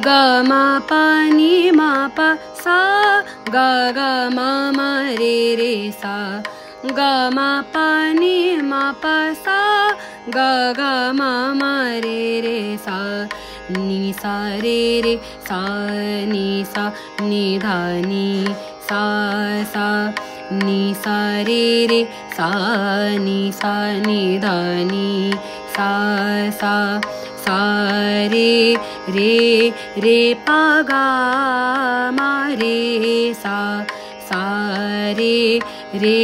ग म प नि म प सा ग ग म म रे रे सा ग म प नि म प सा ग ग म म रे रे सा नि सा रे रे सा नि धा नि सा सा नि सा रे रे सा नि धा नि सा सा सा रे रे रे पा गा मा रे सा सा रे रे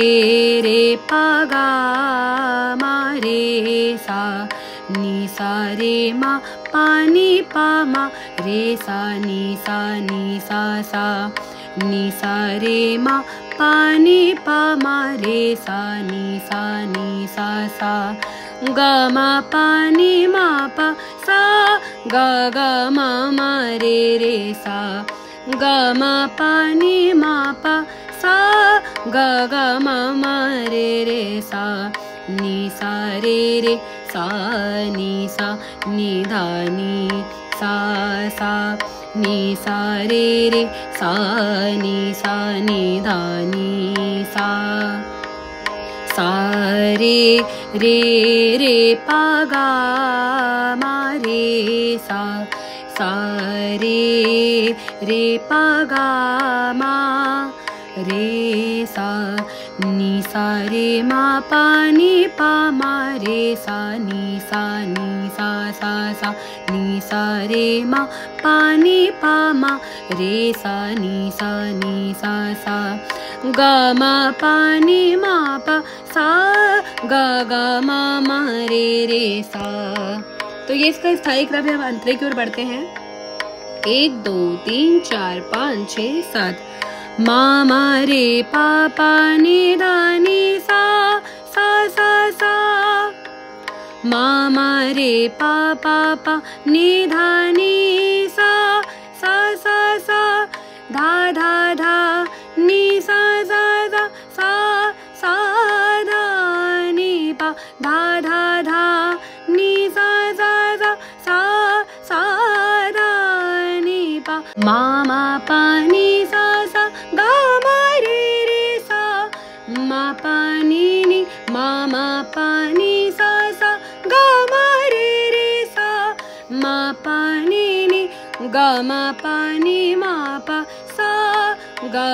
रे पा गा मा रे सा नि सा रे मा पा नि पा मा रे सा नि सा सा नि सा रे मा पा नि पा मा रे सा नि सा सा ग म प नि म प सा ग ग म म रे रे सा ग म प नि म प सा ग ग म म रे रे सा नि सा रे रे सा नि धा नि सा सा नि सा रे रे सा नि धा नि सा सा रे रे रे पा गा मा रे सा सा रे रे पा गा मा रे सा नि सा रे मा पा नि पा मा रे सा नि सा सा सा नि सा रे मा पा नि पा मा रे सा नि सा सा ग म प नि म प सा ग ग म म रे रे सा। तो ये इसका स्थायी क्रम है। हम अंतरे की ओर बढ़ते हैं। 1 2 3 4 5 6 7 मा मा रे पा पा नि धा नि सा सा सा सा मा मा रे पा पा पा नि धा नि सा सा सा सा धा धा धा नि सा सा सा सा सा धा नि पा धा धा धा नि सा सा सा सा सा धा नि पा मा मा पा नि सा सा गा मा रे रे सा मा पा नि मा मा पा नि सा सा गा मा रे रे सा मा पा नि गा मा पा नि मा पा सा गा